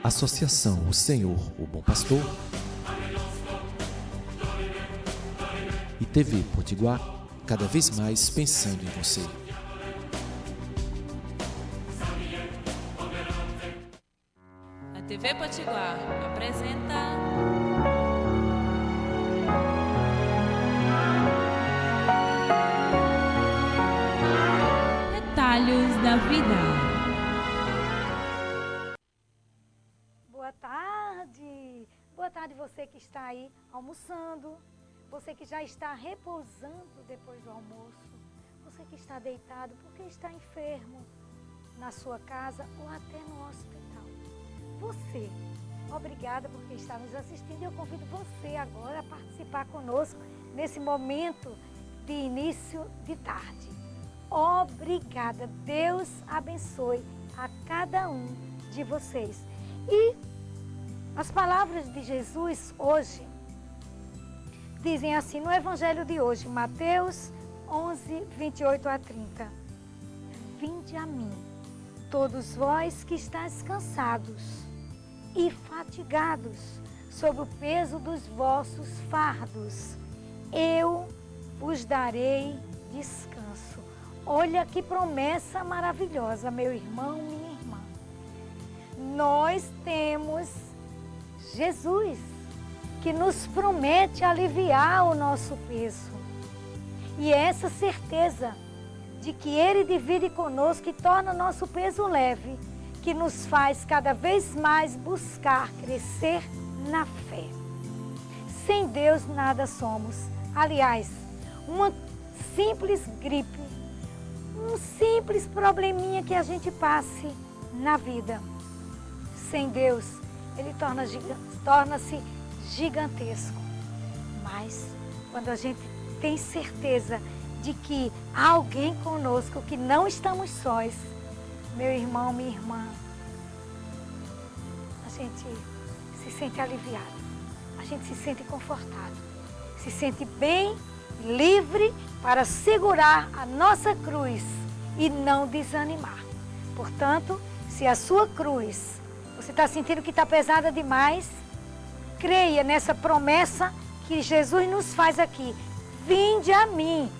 Associação O Senhor, o Bom Pastor e TV Potiguar, cada vez mais pensando em você. A TV Potiguar apresenta Retalhos da Vida. Boa tarde você que está aí almoçando, você que já está repousando depois do almoço, você que está deitado porque está enfermo na sua casa ou até no hospital. Você, obrigada porque está nos assistindo e eu convido você agora a participar conosco nesse momento de início de tarde. Obrigada, Deus abençoe a cada um de vocês. E as palavras de Jesus hoje dizem assim no Evangelho de hoje, Mateus 11, 28 a 30. Vinde a mim, todos vós que estáis cansados e fatigados sob o peso dos vossos fardos, eu vos darei descanso. Olha que promessa maravilhosa, meu irmão, minha irmã. Nós temos Jesus, que nos promete aliviar o nosso peso. E é essa certeza de que Ele divide conosco e torna o nosso peso leve, que nos faz cada vez mais buscar crescer na fé. Sem Deus nada somos. Aliás, uma simples gripe, um simples probleminha que a gente passe na vida. Sem Deus, ele torna-se gigantesco. Mas quando a gente tem certeza de que há alguém conosco, que não estamos sós, meu irmão, minha irmã, a gente se sente aliviado, a gente se sente confortado, se sente bem, livre para segurar a nossa cruz e não desanimar. Portanto, se a sua cruz você está sentindo que está pesada demais, creia nessa promessa que Jesus nos faz aqui. Vinde a mim,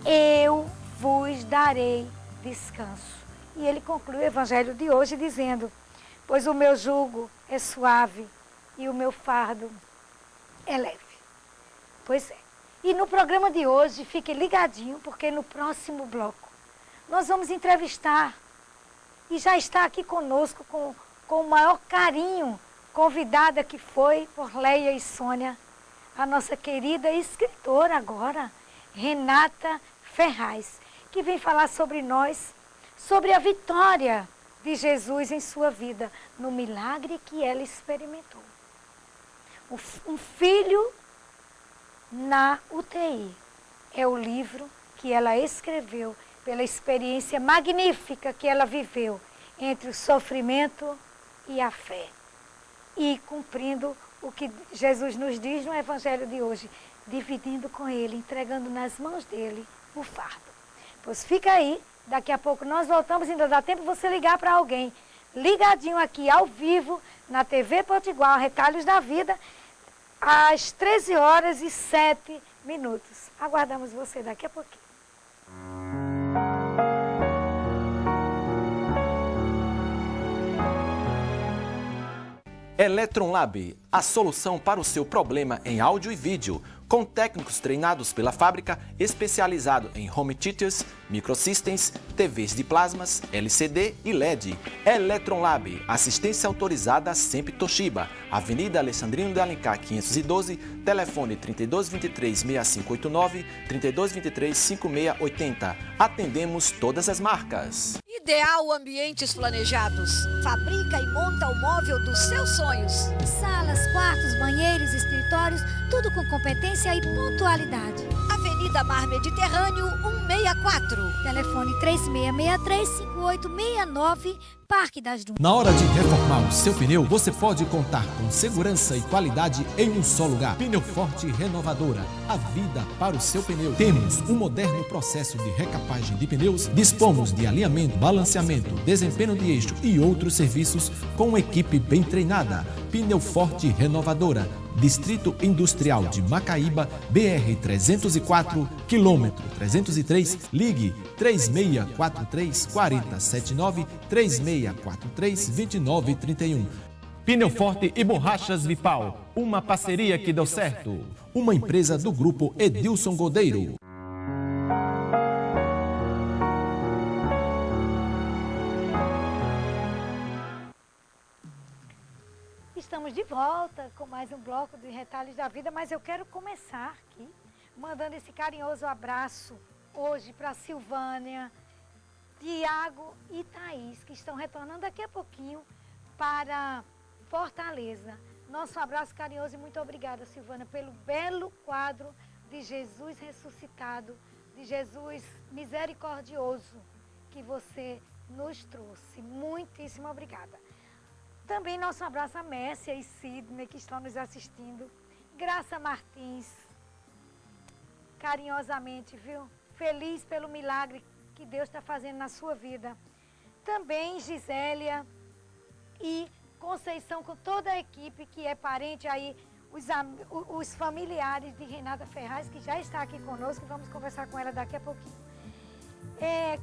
eu vos darei descanso. E ele conclui o Evangelho de hoje dizendo, pois o meu jugo é suave e o meu fardo é leve. Pois é. E no programa de hoje, fique ligadinho, porque no próximo bloco nós vamos entrevistar, e já está aqui conosco com o maior carinho, convidada que foi por Leia e Sônia, a nossa querida escritora agora, Renata Ferraz, que vem falar sobre nós, sobre a vitória de Jesus em sua vida, no milagre que ela experimentou. Um filho na UTI é o livro que ela escreveu pela experiência magnífica que ela viveu entre o sofrimento e a fé, e cumprindo o que Jesus nos diz no Evangelho de hoje, dividindo com Ele, entregando nas mãos dele o fardo. Pois fica aí, daqui a pouco nós voltamos, ainda dá tempo você ligar para alguém, ligadinho aqui ao vivo, na TV Potiguar, Retalhos da Vida, às 13h07. Aguardamos você daqui a pouquinho. Electron Lab, a solução para o seu problema em áudio e vídeo, com técnicos treinados pela fábrica, especializado em home theaters, microsystems, TVs de plasmas, LCD e LED. Electron Lab, assistência autorizada sempre Toshiba, Avenida Alexandrino de Alencar 512, telefone 3223-6589, 3223-5680. Atendemos todas as marcas. Ideal Ambientes Planejados. Fabrica e monta o móvel dos seus sonhos. Salas, quartos, banheiros, escritórios, tudo com competência e pontualidade. Avenida Avenida Mar Mediterrâneo, 164. Telefone 3663-5869, Parque das Dunas. Na hora de reformar o seu pneu, você pode contar com segurança e qualidade em um só lugar. Pneu Forte Renovadora, a vida para o seu pneu. Temos um moderno processo de recapagem de pneus, dispomos de alinhamento, balanceamento, desempenho de eixo e outros serviços com uma equipe bem treinada. Pneu Forte Renovadora, Distrito Industrial de Macaíba, BR-304, quilômetro 303, ligue 3643-4079, 3643-2931. Pneu Forte e Borrachas Vipal, uma parceria que deu certo. Uma empresa do grupo Edilson Godeiro. Estamos de volta com mais um bloco de Retalhos da Vida, mas eu quero começar aqui mandando esse carinhoso abraço hoje para Silvânia, Tiago e Thaís, que estão retornando daqui a pouquinho para Fortaleza. Nosso abraço carinhoso e muito obrigada, Silvânia, pelo belo quadro de Jesus ressuscitado, de Jesus misericordioso que você nos trouxe. Muitíssimo obrigada. Também nosso abraço a Mércia e Sidney, que estão nos assistindo. Graça Martins, carinhosamente, viu? Feliz pelo milagre que Deus está fazendo na sua vida. Também Gisélia e Conceição, com toda a equipe que é parente aí, os familiares de Renata Ferraz, que já está aqui conosco, vamos conversar com ela daqui a pouquinho.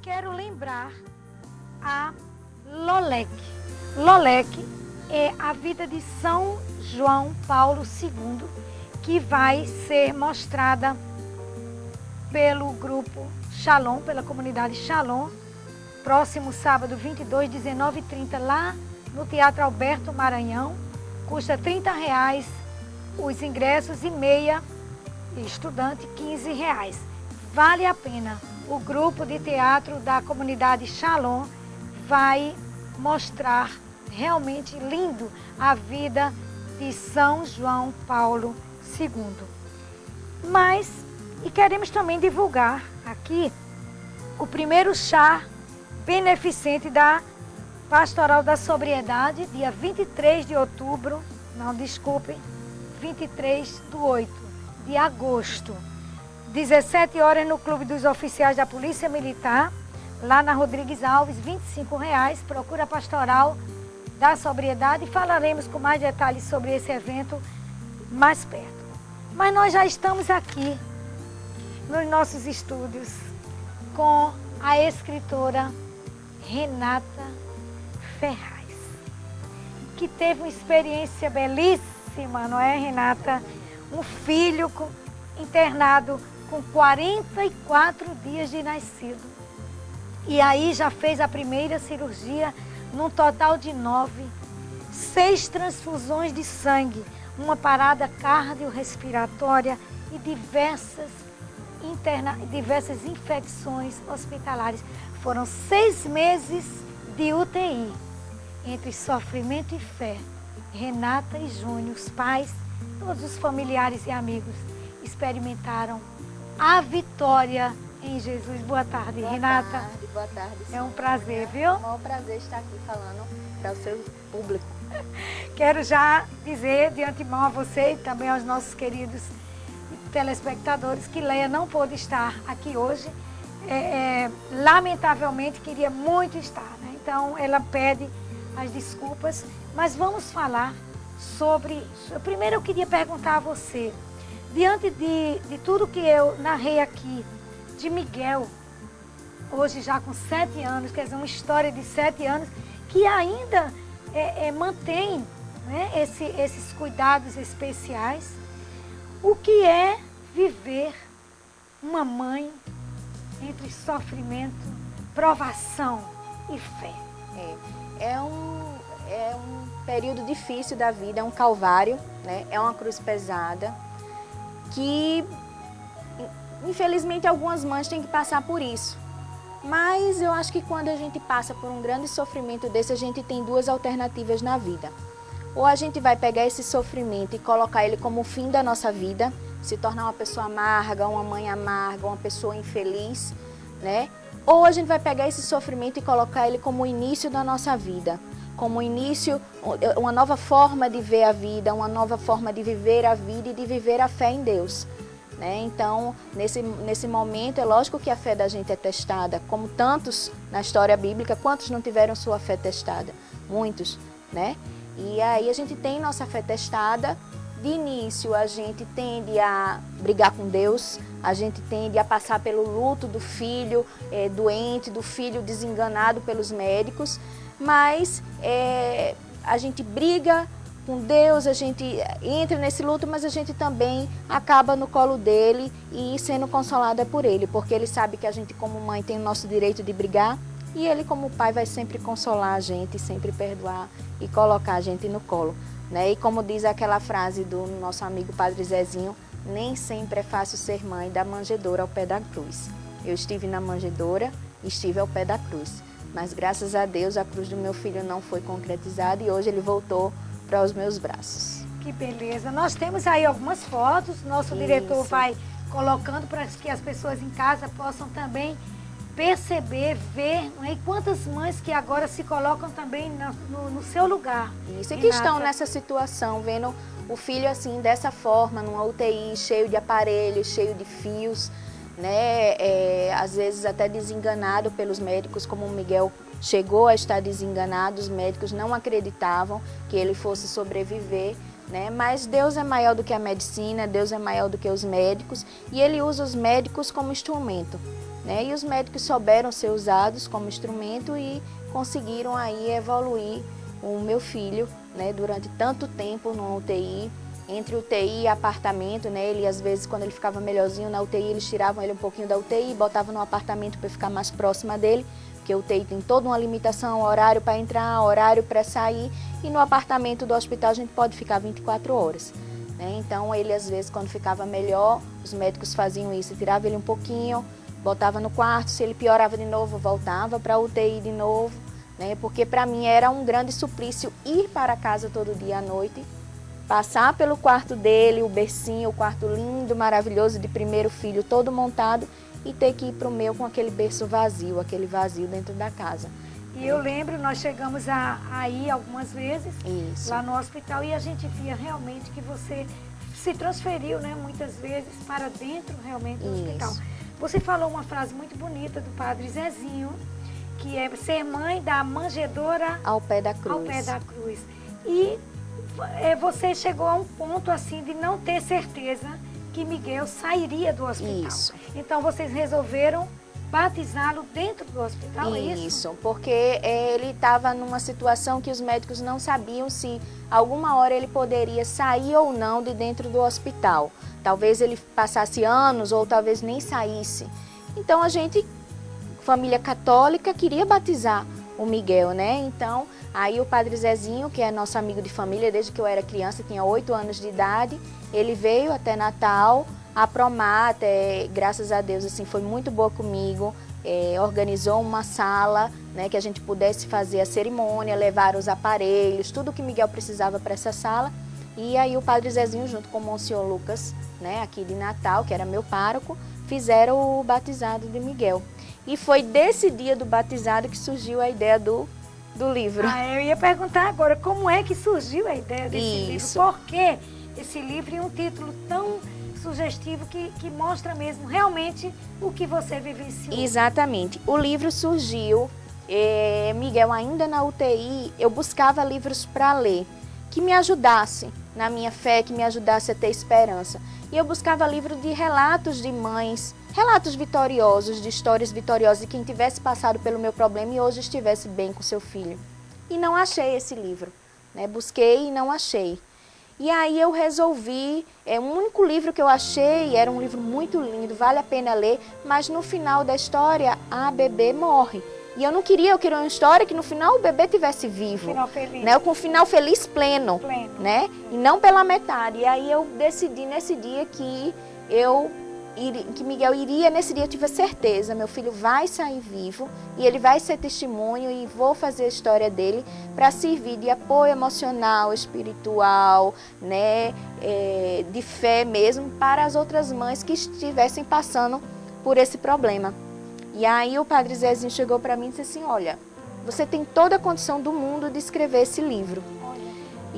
Quero lembrar a Lolec. Lolec é a vida de São João Paulo II, que vai ser mostrada pelo grupo Shalom, pela comunidade Shalom, próximo sábado 22, 19h30, lá no Teatro Alberto Maranhão. Custa R$30 os ingressos e meia estudante R$15. Vale a pena. O grupo de teatro da comunidade Shalom vai mostrar realmente lindo a vida de São João Paulo II. E queremos também divulgar aqui o primeiro chá beneficente da Pastoral da Sobriedade, dia 23 de outubro, não, desculpe, 23/8 de agosto, 17 horas no Clube dos Oficiais da Polícia Militar, lá na Rodrigues Alves, R$25, procura a Pastoral da Sobriedade e falaremos com mais detalhes sobre esse evento mais perto. Mas nós já estamos aqui nos nossos estúdios com a escritora Renata Ferraz, que teve uma experiência belíssima, não é, Renata? Um filho internado com 44 dias de nascido. E aí já fez a primeira cirurgia, num total de 9, 6 transfusões de sangue, uma parada cardiorrespiratória e diversas infecções hospitalares. Foram 6 meses de UTI. Entre sofrimento e fé, Renata e Júnior, os pais, todos os familiares e amigos, experimentaram a vitória em Jesus. Boa tarde, Renata. Boa tarde. É um prazer, viu? É um maior prazer estar aqui falando para o seu público. Quero já dizer de antemão a você e também aos nossos queridos telespectadores que Leia não pôde estar aqui hoje. Lamentavelmente queria muito estar, né? Então ela pede as desculpas, mas vamos falar sobre... Primeiro eu queria perguntar a você, diante de tudo que eu narrei aqui, de Miguel, hoje já com 7 anos, quer dizer, uma história de 7 anos, que ainda mantém, né, esses cuidados especiais. O que é viver uma mãe entre sofrimento, provação e fé? É um período difícil da vida, é um calvário, né? É uma cruz pesada que, infelizmente, algumas mães têm que passar por isso. Mas eu acho que quando a gente passa por um grande sofrimento desse, a gente tem 2 alternativas na vida. Ou a gente vai pegar esse sofrimento e colocar ele como o fim da nossa vida, se tornar uma pessoa amarga, uma mãe amarga, uma pessoa infeliz, né? Ou a gente vai pegar esse sofrimento e colocar ele como o início da nossa vida, como o início, uma nova forma de ver a vida, uma nova forma de viver a vida e de viver a fé em Deus, né? Então, nesse momento, é lógico que a fé da gente é testada, como tantos na história bíblica, quantos não tiveram sua fé testada? Muitos, né? E aí a gente tem nossa fé testada. De início, a gente tende a brigar com Deus, a gente tende a passar pelo luto do filho doente, do filho desenganado pelos médicos, mas a gente briga com Deus, a gente entra nesse luto, mas a gente também acaba no colo dele e sendo consolada por ele, porque ele sabe que a gente como mãe tem o nosso direito de brigar e ele como pai vai sempre consolar a gente, sempre perdoar e colocar a gente no colo. Né? E como diz aquela frase do nosso amigo Padre Zezinho, nem sempre é fácil ser mãe da manjedoura ao pé da cruz. Eu estive na manjedoura e estive ao pé da cruz, mas graças a Deus a cruz do meu filho não foi concretizada e hoje ele voltou para os meus braços. Que beleza! Nós temos aí algumas fotos, nosso diretor vai colocando para que as pessoas em casa possam também perceber, ver, né? E quantas mães que agora se colocam também no seu lugar. Isso, e que estão nessa situação, vendo o filho assim, dessa forma, numa UTI, cheio de aparelhos, cheio de fios, né? Às vezes até desenganado pelos médicos, como o Miguel chegou a estar desenganado, os médicos não acreditavam que ele fosse sobreviver, né? Mas Deus é maior do que a medicina, Deus é maior do que os médicos, e Ele usa os médicos como instrumento. Né? E os médicos souberam ser usados como instrumento e conseguiram aí evoluir o meu filho, né? Durante tanto tempo no UTI, entre UTI e apartamento, né? Ele às vezes quando ele ficava melhorzinho na UTI, eles tiravam ele um pouquinho da UTI e botavam no apartamento para ficar mais próxima dele, porque a UTI tem toda uma limitação, horário para entrar, horário para sair, e no apartamento do hospital a gente pode ficar 24 horas. Né? Então ele às vezes quando ficava melhor, os médicos faziam isso, tiravam ele um pouquinho, botava no quarto, se ele piorava de novo, voltava para a UTI de novo, né? Porque para mim era um grande suplício ir para casa todo dia à noite, passar pelo quarto dele, o bercinho, o quarto lindo, maravilhoso de primeiro filho, todo montado, e ter que ir para o meu com aquele berço vazio, aquele vazio dentro da casa. E eu lembro, nós chegamos a ir algumas vezes Isso. lá no hospital e a gente via realmente que você se transferiu, né, muitas vezes para dentro realmente do hospital. Você falou uma frase muito bonita do Padre Zezinho, que é ser mãe da manjedoura ao pé da cruz. Ao pé da cruz. E você chegou a um ponto assim de não ter certeza que Miguel sairia do hospital. Isso. Então vocês resolveram batizá-lo dentro do hospital, é isso? Isso, porque ele estava numa situação que os médicos não sabiam se alguma hora ele poderia sair ou não de dentro do hospital. Talvez ele passasse anos ou talvez nem saísse. Então a gente, família católica, queria batizar o Miguel, né? Então aí o Padre Zezinho, que é nosso amigo de família desde que eu era criança, tinha 8 anos de idade, ele veio até Natal. A Promata, graças a Deus, assim, foi muito boa comigo, organizou uma sala, né, que a gente pudesse fazer a cerimônia, levar os aparelhos, tudo que Miguel precisava para essa sala. E aí o Padre Zezinho, junto com o Monsenhor Lucas, né, aqui de Natal, que era meu pároco, fizeram o batizado de Miguel. E foi desse dia do batizado que surgiu a ideia do livro. Eu ia perguntar agora, como é que surgiu a ideia desse livro? Por que esse livro e um título tão sugestivo que mostra mesmo realmente o que você vivenciou? Exatamente. O livro surgiu, Miguel ainda na UTI, eu buscava livros para ler, que me ajudasse na minha fé, que me ajudasse a ter esperança. E eu buscava livros de relatos de mães, relatos vitoriosos, de histórias vitoriosas de quem tivesse passado pelo meu problema e hoje estivesse bem com seu filho. E não achei esse livro, né? Busquei e não achei. E aí eu resolvi, o único livro que eu achei, era um livro muito lindo, vale a pena ler, mas no final da história a bebê morre. E eu queria uma história que no final o bebê tivesse vivo. Final feliz. Né? Com um final feliz pleno. Né? E não pela metade. E aí eu decidi nesse dia que eu Miguel iria, nesse dia eu tive a certeza, meu filho vai sair vivo e ele vai ser testemunho e vou fazer a história dele para servir de apoio emocional, espiritual, né, de fé mesmo, para as outras mães que estivessem passando por esse problema. E aí o Padre Zezinho chegou para mim e disse assim, olha, você tem toda a condição do mundo de escrever esse livro.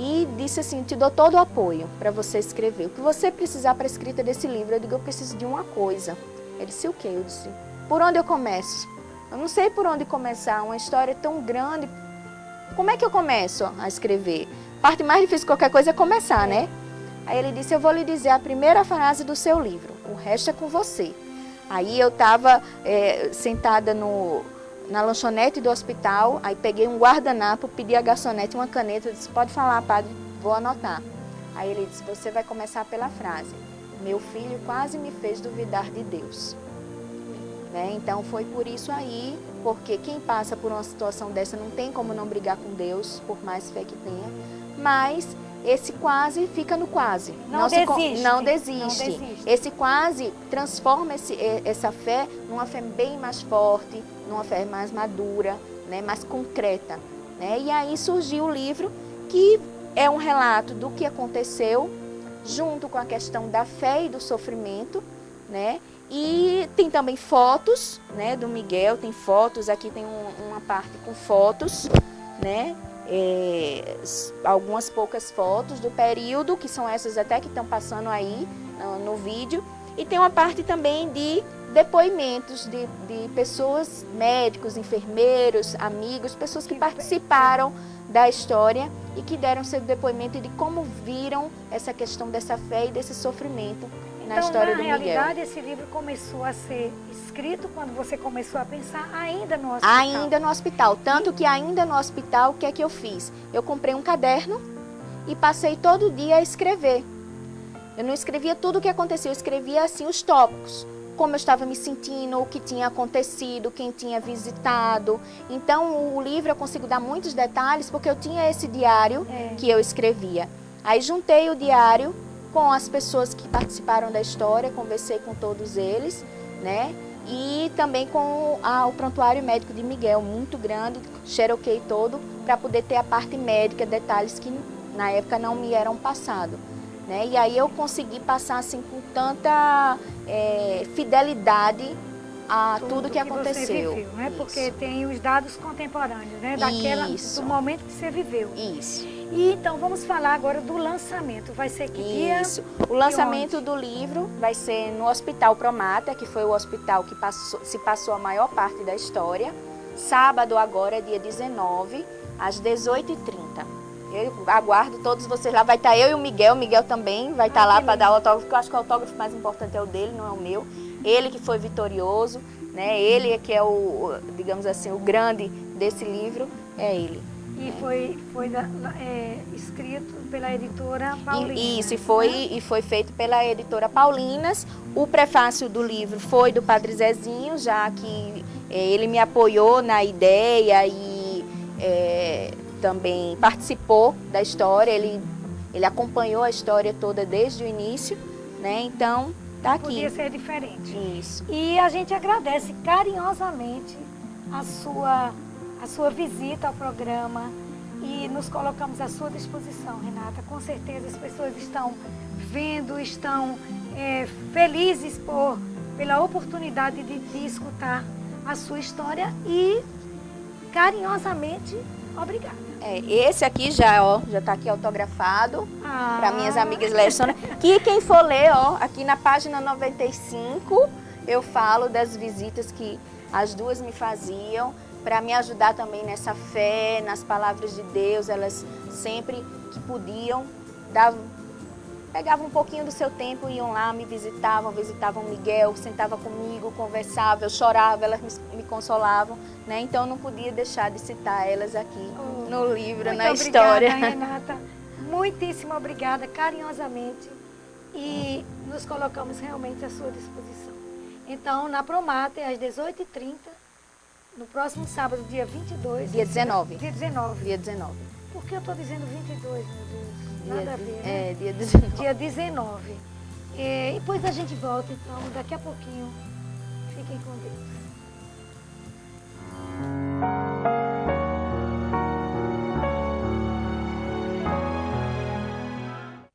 E disse assim, te dou todo o apoio para você escrever. O que você precisar para a escrita desse livro? Eu digo, eu preciso de uma coisa. Ele disse, o quê? Eu disse, por onde eu começo? Eu não sei por onde começar, uma história tão grande. Como é que eu começo a escrever? A parte mais difícil de qualquer coisa é começar, né? Aí ele disse, eu vou lhe dizer a primeira frase do seu livro, o resto é com você. Aí eu estava sentada na lanchonete do hospital, aí peguei um guardanapo, pedi a garçonete uma caneta, disse, pode falar, padre, vou anotar. Aí ele disse, você vai começar pela frase, meu filho quase me fez duvidar de Deus. Né? Então foi por isso aí, porque quem passa por uma situação dessa não tem como não brigar com Deus, por mais fé que tenha, mas esse quase fica no quase. Não desiste. Esse quase transforma essa fé numa fé bem mais forte, numa fé mais madura, né, mais concreta. Né? E aí surgiu o livro, que é um relato do que aconteceu, junto com a questão da fé e do sofrimento, né? E tem também fotos, né, do Miguel, tem fotos, aqui tem uma parte com fotos, né? Algumas poucas fotos do período, que são essas até que estão passando aí no vídeo, e tem uma parte também de depoimentos de pessoas, médicos, enfermeiros, amigos, pessoas que participaram da história e que deram seu depoimento de como viram essa questão dessa fé e desse sofrimento na história do Miguel. Então, na realidade, esse livro começou a ser escrito quando você começou a pensar ainda no hospital. Ainda no hospital. Tanto que ainda no hospital, o que é que eu fiz? Eu comprei um caderno e passei todo dia a escrever. Eu não escrevia tudo o que acontecia, eu escrevia assim os tópicos. Como eu estava me sentindo, o que tinha acontecido, quem tinha visitado. Então, o livro eu consigo dar muitos detalhes porque eu tinha esse diário que eu escrevia. Aí juntei o diário com as pessoas que participaram da história, conversei com todos eles, né? E também com o prontuário médico de Miguel, muito grande, xeroquei todo, para poder ter a parte médica, detalhes que na época não me eram passados. Né? E aí eu consegui passar assim, com tanta fidelidade a tudo que aconteceu. Você viveu, né? Porque tem os dados contemporâneos, né? Do momento que você viveu. Isso. E então vamos falar agora do lançamento. Vai ser que dia? Isso. O lançamento do livro vai ser no Hospital Promata, que foi o hospital que se passou a maior parte da história. Sábado agora, dia 19, às 18h30. Eu aguardo todos vocês lá. Vai estar eu e o Miguel também vai estar lá para dar autógrafo, porque eu acho que o autógrafo mais importante é o dele, não é o meu. Ele que foi vitorioso, né? Ele que é digamos assim, o grande desse livro, é ele. E foi escrito pela editora Paulinas. Isso, e foi feito pela editora Paulinas. O prefácio do livro foi do Padre Zezinho, já que ele me apoiou na ideia e também participou da história, ele acompanhou a história toda desde o início, né? Então, tá aqui. Podia ser diferente. Isso. E a gente agradece carinhosamente a sua visita ao programa e nos colocamos à sua disposição, Renata. Com certeza as pessoas estão vendo, estão felizes pela oportunidade de escutar a sua história e carinhosamente obrigada. Esse aqui já tá aqui autografado para minhas amigas Lessona. Que quem for ler, aqui na página 95, eu falo das visitas que as duas me faziam para me ajudar também nessa fé, nas palavras de Deus. Elas sempre que podiam, pegavam um pouquinho do seu tempo, iam lá, me visitavam Miguel, sentava comigo, conversava, eu chorava, elas me consolavam, né? Então eu não podia deixar de citar elas aqui no livro, na história. Muito obrigada, Renata. Muitíssimo obrigada, carinhosamente, e nos colocamos realmente à sua disposição. Então, na Promata, às 18h30, no próximo sábado, dia 22. Dia 19. Dia 19. Dia 19. Por que eu estou dizendo 22, meu Deus? Nada a ver, né? Dia 19. Dia 19. E depois a gente volta, então, daqui a pouquinho. Fiquem com Deus.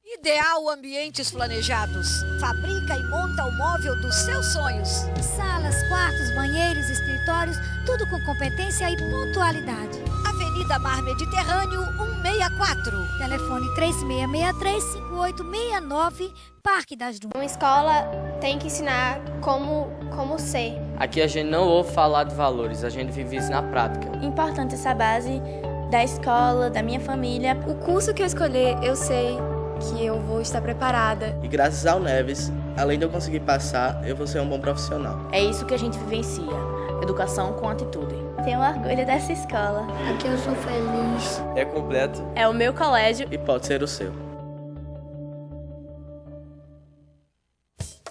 Ideal Ambientes Planejados. Fabrica e monta o móvel dos seus sonhos. Salas, quartos, banheiros, escritórios, tudo com competência e pontualidade. Avenida Mar Mediterrâneo, 164. Telefone 3663-5869, Parque das Dunas. Uma escola tem que ensinar como ser. Aqui a gente não ouve falar de valores, a gente vive isso na prática. Importante essa base da escola, da minha família. O curso que eu escolher, eu sei que eu vou estar preparada. E graças ao Neves, além de eu conseguir passar, eu vou ser um bom profissional. É isso que a gente vivencia, educação com atitude. Tenho orgulho dessa escola. Aqui eu sou feliz. É completo. É o meu colégio. E pode ser o seu.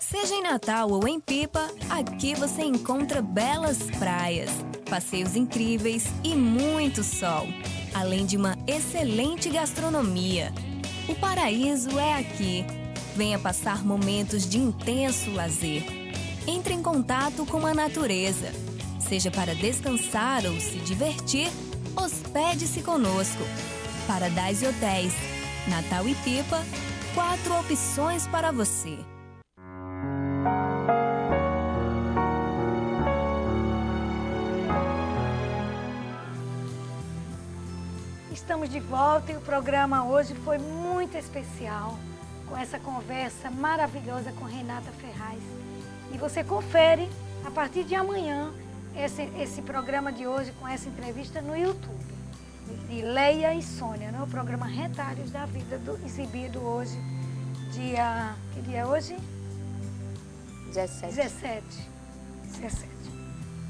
Seja em Natal ou em Pipa, aqui você encontra belas praias, passeios incríveis e muito sol, além de uma excelente gastronomia. O paraíso é aqui. Venha passar momentos de intenso lazer. Entre em contato com a natureza. Seja para descansar ou se divertir, hospede-se conosco. Paradise Hotéis, Natal e Pipa, 4 opções para você. Estamos de volta e o programa hoje foi muito especial, com essa conversa maravilhosa com Renata Ferraz. E você confere, a partir de amanhã, esse programa de hoje com essa entrevista no YouTube, de Leia e Sônia, né? O programa Retalhos da Vida, exibido hoje, que dia é hoje? 17.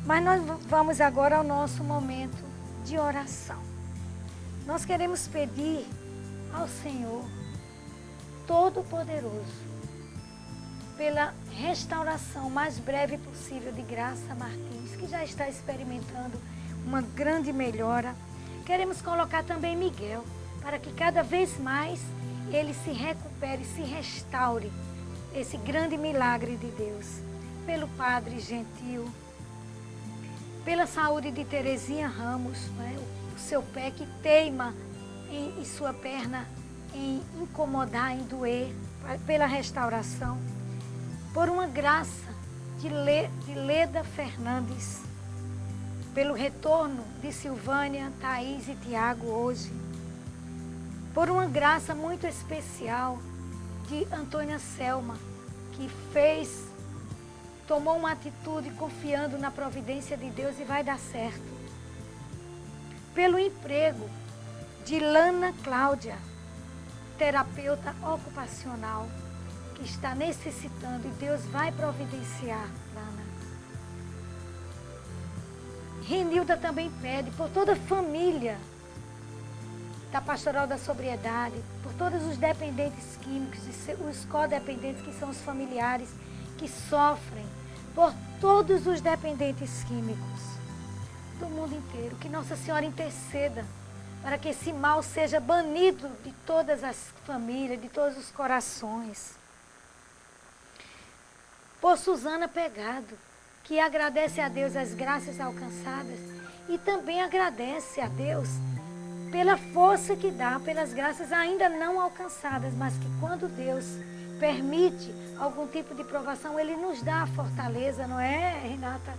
Mas nós vamos agora ao nosso momento de oração. Nós queremos pedir ao Senhor Todo-Poderoso pela restauração mais breve possível de Graça Martins, que já está experimentando uma grande melhora. Queremos colocar também Miguel, para que cada vez mais ele se recupere, se restaure, esse grande milagre de Deus. Pelo Padre Gentil, pela saúde de Terezinha Ramos, né? O seu pé que teima em sua perna em incomodar, em doer, pela restauração. Por uma graça de Leda Fernandes, pelo retorno de Silvânia, Thaís e Tiago hoje. Por uma graça muito especial de Antônia Selma, que tomou uma atitude confiando na providência de Deus e vai dar certo. Pelo emprego de Lana Cláudia, terapeuta ocupacional, que está necessitando e Deus vai providenciar, Lana. Renilda também pede por toda a família da Pastoral da Sobriedade, por todos os dependentes químicos, os codependentes, que são os familiares que sofrem, por todos os dependentes químicos do mundo inteiro, que Nossa Senhora interceda para que esse mal seja banido de todas as famílias, de todos os corações. Por Suzana Pegado, que agradece a Deus as graças alcançadas e também agradece a Deus pela força que dá, pelas graças ainda não alcançadas, mas que quando Deus permite algum tipo de provação, Ele nos dá a fortaleza, não é, Renata?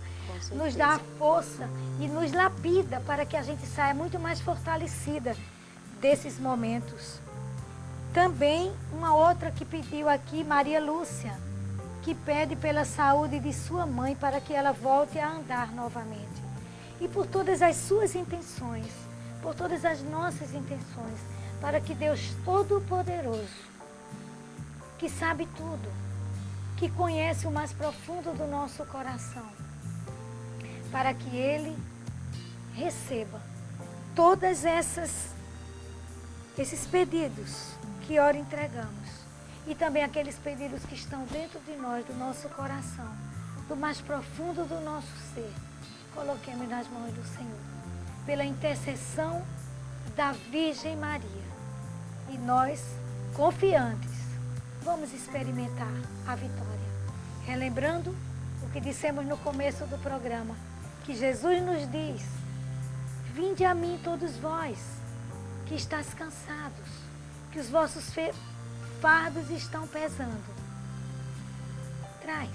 Nos dá a força e nos lapida para que a gente saia muito mais fortalecida desses momentos. Também uma outra que pediu aqui, Maria Lúcia, que pede pela saúde de sua mãe para que ela volte a andar novamente. E por todas as suas intenções, por todas as nossas intenções, para que Deus Todo-Poderoso, que sabe tudo, que conhece o mais profundo do nosso coração, para que Ele receba todas esses pedidos que ora entregamos e também aqueles pedidos que estão dentro de nós, do nosso coração, do mais profundo do nosso ser. Coloquemos nas mãos do Senhor, pela intercessão da Virgem Maria. E nós, confiantes, vamos experimentar a vitória. Relembrando o que dissemos no começo do programa, que Jesus nos diz: vinde a mim todos vós, que estáis cansados, que os vossos fardos estão pesando. Traz,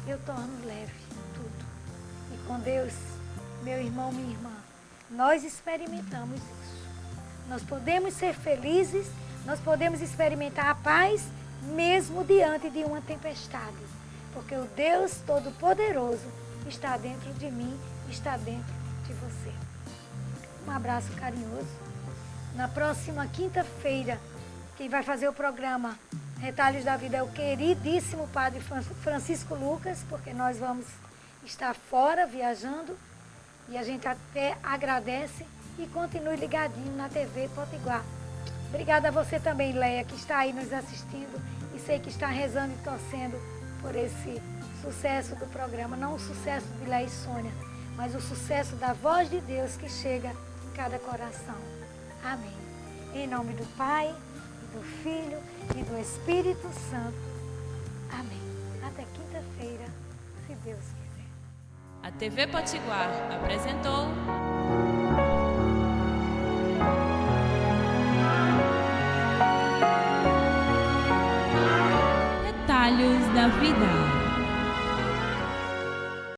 eu torno leve tudo. E com Deus, meu irmão, minha irmã, nós experimentamos isso. Nós podemos ser felizes, nós podemos experimentar a paz, mesmo diante de uma tempestade. Porque o Deus Todo-Poderoso está dentro de mim, está dentro de você. Um abraço carinhoso. Na próxima quinta-feira, quem vai fazer o programa Retalhos da Vida é o queridíssimo Padre Francisco Lucas, porque nós vamos estar fora, viajando, e a gente até agradece e continue ligadinho na TV Potiguar. Obrigada a você também, Leia, que está aí nos assistindo e sei que está rezando e torcendo por esse sucesso do programa. Não o sucesso de Leia e Sônia, mas o sucesso da voz de Deus que chega em cada coração. Amém. Em nome do Pai, do Filho e do Espírito Santo. Amém. Até quinta-feira, se Deus quiser. A TV Potiguar apresentou Retalhos da Vida.